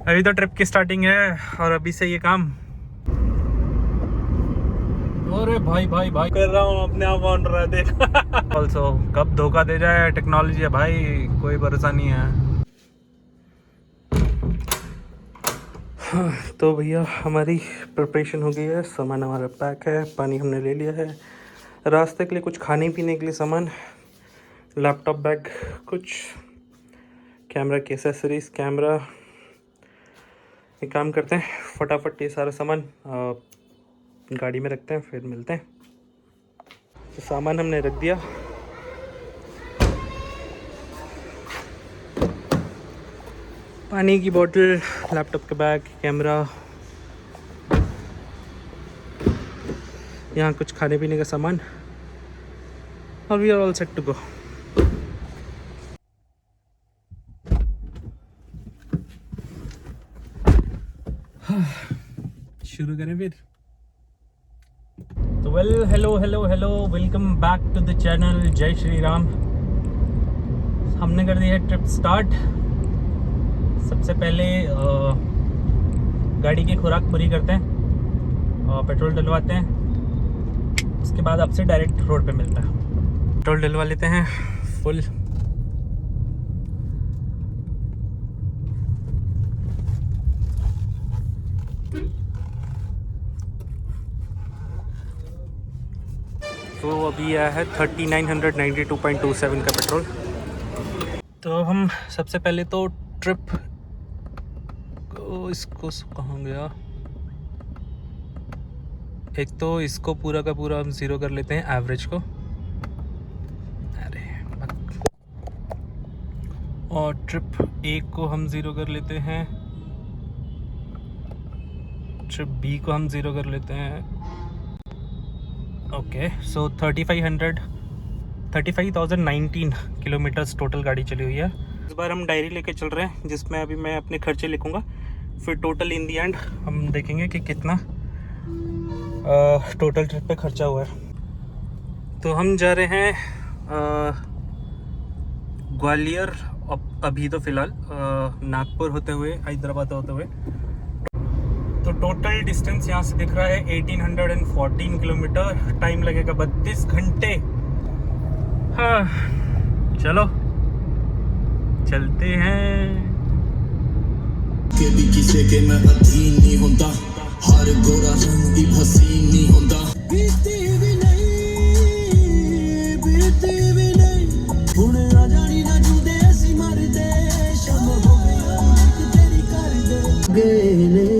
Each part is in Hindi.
अभी तो ट्रिप की स्टार्टिंग है और अभी से ये काम। अरे भाई भाई भाई कर रहा हूँ, अपने आप ऑन रहा है देख। ऑल्सो कब धोखा दे जाए टेक्नोलॉजी है भाई, कोई भरोसा नहीं है। तो भैया हमारी प्रिपरेशन हो गई है, सामान हमारा पैक है, पानी हमने ले लिया है, रास्ते के लिए कुछ खाने पीने के लिए सामान, लैपटॉप बैग, कुछ कैमरा की एसेसरीज, कैमरा। एक काम करते हैं, फटाफट ये सारा सामान गाड़ी में रखते हैं, फिर मिलते हैं। तो सामान हमने रख दिया, पानी की बोतल, लैपटॉप का बैग, कैमरा, यहाँ कुछ खाने पीने का सामान, और we are all set to go. शुरू करें फिर। तो hello hello hello, welcome back to the channel. जय श्री राम। हमने कर दिया है ट्रिप स्टार्ट। सबसे पहले गाड़ी की खुराक पूरी करते हैं और पेट्रोल डलवाते हैं। उसके बाद आपसे डायरेक्ट रोड पे मिलता है। पेट्रोल डलवा लेते हैं फुल। तो अभी आया है 3992.27 का पेट्रोल। तो हम सबसे पहले तो ट्रिप को इसको कहाँ गया, एक तो इसको पूरा का पूरा हम ज़ीरो कर लेते हैं, एवरेज को। अरे और ट्रिप ए को हम ज़ीरो कर लेते हैं, ट्रिप बी को हम ज़ीरो कर लेते हैं। ओके, सो 35,019 किलोमीटर्स टोटल गाड़ी चली हुई है। इस बार हम डायरी लेके चल रहे हैं, जिसमें अभी मैं अपने खर्चे लिखूंगा, फिर टोटल इन दी एंड हम देखेंगे कि कितना टोटल ट्रिप पे खर्चा हुआ है। तो हम जा रहे हैं ग्वालियर, अभी तो फ़िलहाल नागपुर होते हुए, हैदराबाद होते हुए। तो टोटल डिस्टेंस यहाँ से दिख रहा है 1814 किलोमीटर। टाइम लगेगा 32 घंटे। हाँ चलो चलते हैं। भी किसी के मैं अधीन नहीं होता, हर गोरा रंग भी हसीन नहीं होता। बीती भी नहीं हुण आ जानी ना जुदे असी मर दे, शम हो गया तेरी कर दे गेले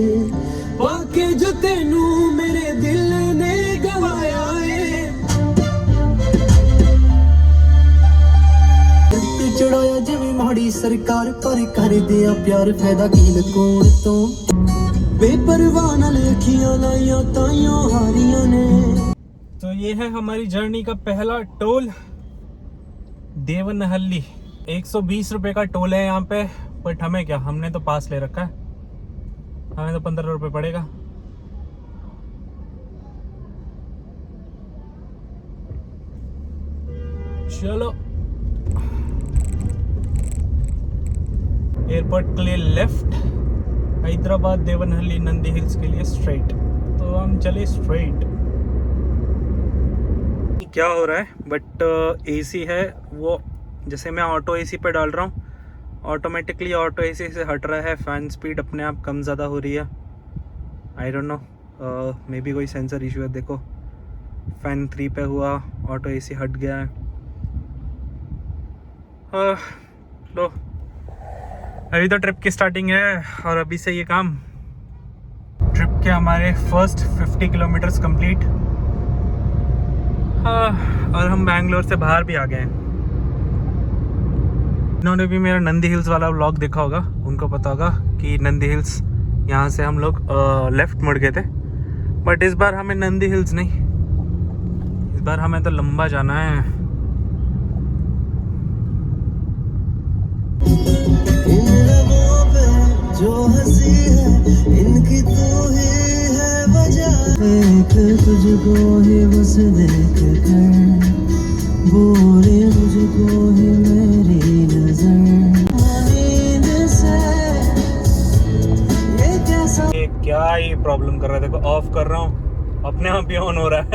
वाके जो तेनू मेरे दिल ने गवाया है। चढ़ाया जिਵੇਂ माड़ी सरकार पर कर दिया प्यार फायदा की लकोण तो बेपरवाह नाल अखियां लाइयां ताइयों हारियां ने। तो ये है हमारी जर्नी का पहला टोल, देवनहल्ली। 120 रुपये का टोल है यहाँ पे, बट हमें क्या, हमने तो पास ले रखा है, हमें तो 15 रुपये पड़ेगा। चलो एयरपोर्ट के लिए लेफ्ट, हैदराबाद, देवनहल्ली, नंदी हिल्स के लिए स्ट्रेट। तो हम चले स्ट्रेट। क्या हो रहा है, बट एसी है वो, जैसे मैं ऑटो एसी पे डाल रहा हूँ, ऑटोमेटिकली ऑटो एसी से हट रहा है, फ़ैन स्पीड अपने आप कम ज़्यादा हो रही है। I don't know, may be कोई सेंसर इशू है। देखो फ़ैन 3 पे हुआ, ऑटो एसी हट गया है। लो अभी तो ट्रिप की स्टार्टिंग है और अभी से ये काम। ट्रिप के हमारे फर्स्ट 50 किलोमीटर्स कंप्लीट। और हम बैंगलोर से बाहर भी आ गए हैं। इन्होंने भी मेरा नंदी हिल्स वाला व्लॉग देखा होगा, उनको पता होगा कि नंदी हिल्स यहाँ से हम लोग लेफ़्ट मुड़ गए थे। बट इस बार हमें नंदी हिल्स नहीं, इस बार हमें तो लंबा जाना है। जो हंसी है इनकी तो ही है वजह, देख तुझको ही बस देख कर बोले मुझको ही मेरी नजर। नींद से ये क्या ही प्रॉब्लम कर रहा है, देखो ऑफ कर रहा हूँ अपने आप ही ऑन हो रहा है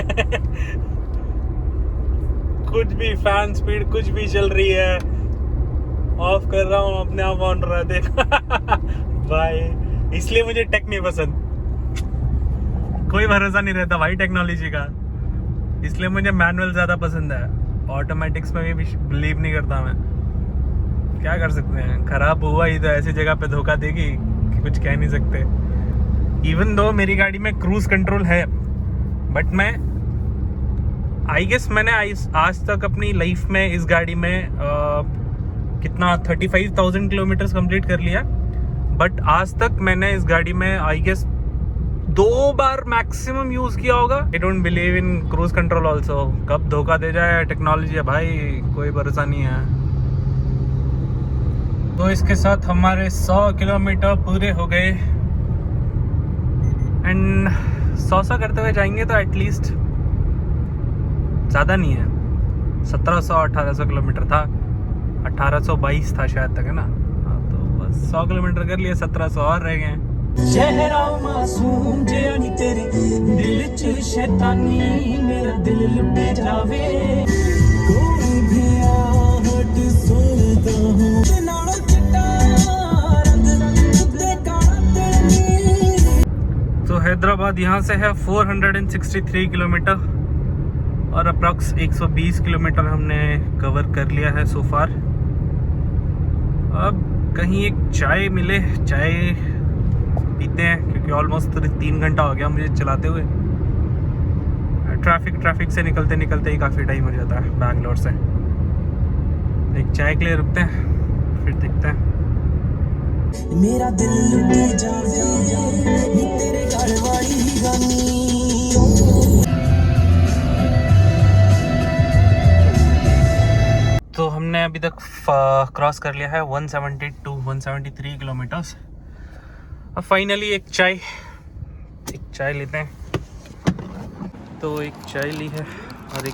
कुछ भी फैन स्पीड कुछ भी चल रही है, ऑफ कर रहा हूँ अपने आप ऑन रहा है, देखो भाई। इसलिए मुझे टेक नहीं पसंद, कोई भरोसा नहीं रहता भाई टेक्नोलॉजी का, इसलिए मुझे मैनुअल ज़्यादा पसंद है। ऑटोमेटिक्स में भी बिलीव नहीं करता मैं, क्या कर सकते हैं, खराब हुआ ही तो ऐसी जगह पे धोखा देगी कि कुछ कह नहीं सकते। इवन दो मेरी गाड़ी में क्रूज कंट्रोल है, बट मैं आई गेस मैंने आज तक अपनी लाइफ में इस गाड़ी में कितना 35,000 किलोमीटर्स कंप्लीट कर लिया, बट आज तक मैंने इस गाड़ी में आई गेस 2 बार मैक्सिमम यूज किया होगा। I don't believe in cruise control also, कब धोखा दे जाए टेक्नोलॉजी है भाई, कोई भरोसा नहीं है। तो इसके साथ हमारे 100 किलोमीटर पूरे हो गए, एंड 100 करते हुए जाएंगे तो एटलीस्ट ज़्यादा नहीं है, 1700-1800 किलोमीटर था, 1822 था शायद तक, है ना। हाँ, तो बस 100 किलोमीटर कर लिए, 1700 और रह गए। चेहरा मासूम जिया नी तेरे दिल च शैतानी, मेरा दिल लुटे जावे, कोई भी आहट सुनता हूं ते नाल चिट्टा रंग ते काला तेरी। तो हैदराबाद यहाँ से है 463 किलोमीटर और अप्रॉक्स 120 किलोमीटर हमने कवर कर लिया है सो फार। अब कहीं एक चाय मिले, चाय पीते हैं, क्योंकि ऑलमोस्ट 3 घंटा हो गया मुझे चलाते हुए। ट्रैफिक से निकलते निकलते ही काफ़ी टाइम हो जाता है बैंगलोर से। एक चाय के लिए रुकते हैं, फिर देखते हैं। मेरा दिल लुटे जावे नी तेरे घर वाली गानी। तो हमने अभी तक क्रॉस कर लिया है 173 किलोमीटर्स। अब फाइनली एक चाय लेते हैं। तो एक चाय ली है और एक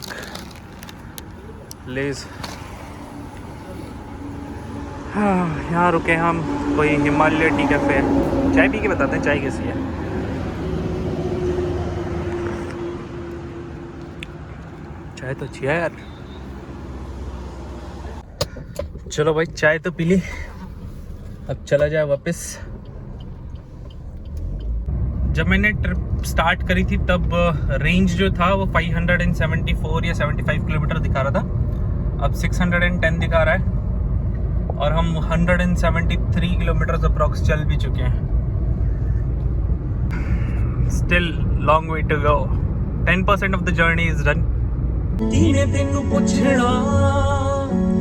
लेज। हाँ, यहाँ रुके हम, कोई हिमालय टी कैफे है। चाय पी के बताते हैं चाय कैसी है। चाय तो अच्छी है यार। चलो भाई, चाय तो पी ली, अब चला जाए वापस। जब मैंने ट्रिप स्टार्ट करी थी तब रेंज जो था वो 574 या 75 किलोमीटर दिखा रहा था, अब 610 दिखा रहा है और हम 173 किलोमीटर अप्रॉक्स चल भी चुके हैं। Still long way to go, 10% off the journey is done. तीने तेनू पुछना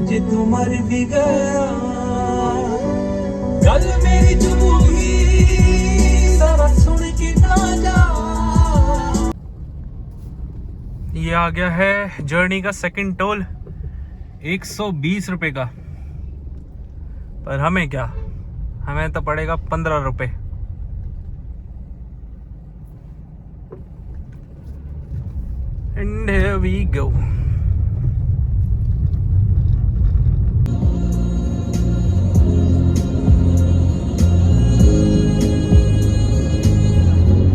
जे तू मर भी गया, गल मेरी चुभूगी सारा सुन के ना जा। ये आ गया है जर्नी का सेकंड टोल, 120 रुपए का। पर हमें क्या, हमें तो पड़ेगा 15 रुपए। And here we go.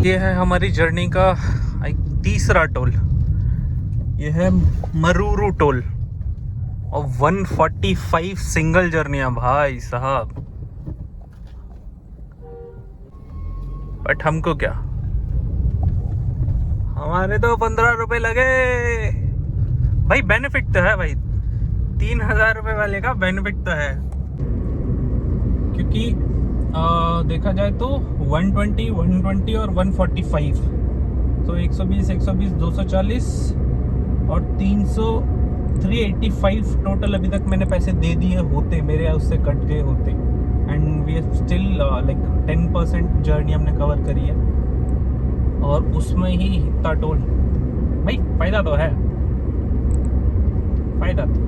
ये है हमारी जर्नी का तीसरा टोल, ये है मरूरू टोल और 145 सिंगल जर्नी है भाई साहब। बट हमको क्या, हमारे तो 15 रुपए लगे भाई। बेनिफिट तो है भाई, 3,000 रुपए वाले का बेनिफिट तो है, क्योंकि देखा जाए तो 120 और 145, तो 120 240 और 385 टोटल अभी तक मैंने पैसे दे दिए होते, मेरे उससे कट गए होते। And we are still like 10% journey हमने कवर करी है और उसमें ही इतना टोल। भाई फायदा तो है, फायदा तो है।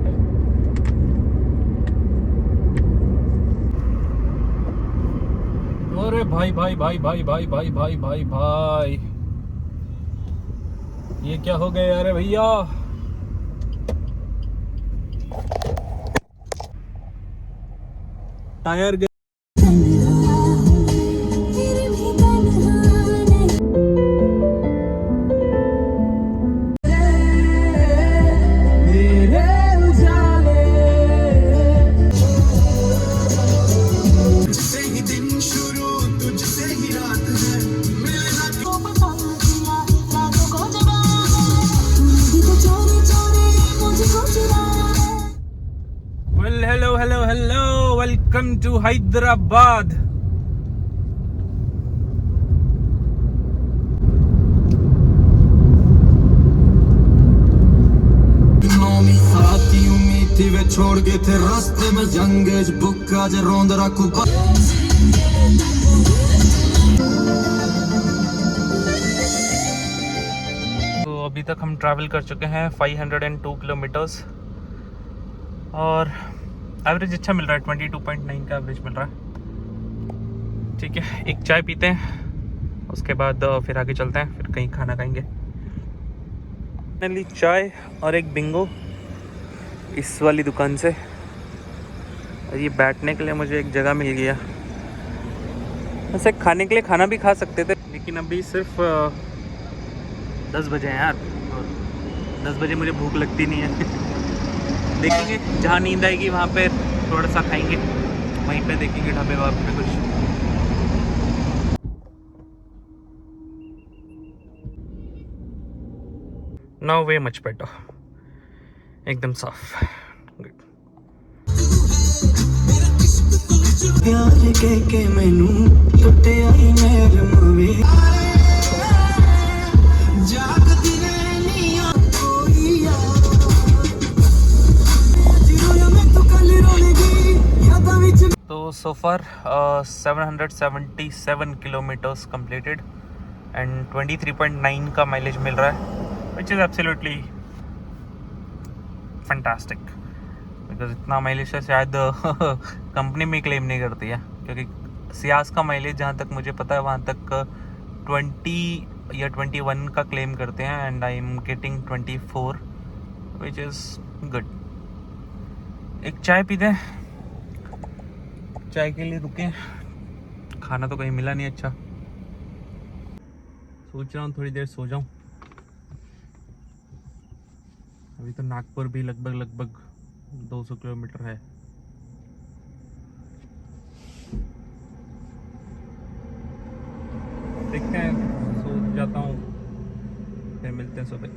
अरे भाई भाई भाई भाई भाई भाई भाई भाई भाई, ये क्या हो गया अरे भैया। टायर वेलकम टू हैदराबाद। साथी उम्मीद थी वे छोड़ गए थे रास्ते में जंगेज बुक आज रोंद रखू तो अभी तक हम ट्रैवल कर चुके हैं 502 किलोमीटर्स और एवरेज अच्छा मिल रहा है, 22.9 का एवरेज मिल रहा है। ठीक है, एक चाय पीते हैं, उसके बाद फिर आगे चलते हैं, फिर कहीं खाना खाएंगे। फाइनली चाय और एक बिंगो इस वाली दुकान से, और ये बैठने के लिए मुझे एक जगह मिल गया। वैसे खाने के लिए खाना भी खा सकते थे, लेकिन अभी सिर्फ 10 बजे हैं यार, और 10 बजे मुझे भूख लगती नहीं है। देखेंगे जहाँ नींद आएगी वहाँ पे थोड़ा सा खाएंगे, वहीं पे देखेंगे ढाबे वाबे पे कुछ। नाउ वे मच बेटर, एकदम साफ, गुड। प्यार के मैनू टुटे आई मेरे मवे जागदी रहनिया कोई तो सो फार 777 किलोमीटर्स कंप्लीटेड एंड 23.9 का माइलेज मिल रहा है, which is absolutely fantastic. Because इतना माइलेज से शायद कंपनी में क्लेम नहीं करती है, क्योंकि सियास का माइलेज जहाँ तक मुझे पता है वहाँ तक 20 या 21 का क्लेम करते हैं, and I am getting 24, which is good. एक चाय पीते हैं, चाय के लिए रुके, खाना तो कहीं मिला नहीं अच्छा। सोच रहा हूँ थोड़ी देर सो जाऊँ। अभी तो नागपुर भी लगभग 200 किलोमीटर है। देखते हैं, सो जाता हूँ, फिर मिलते हैं सुबह।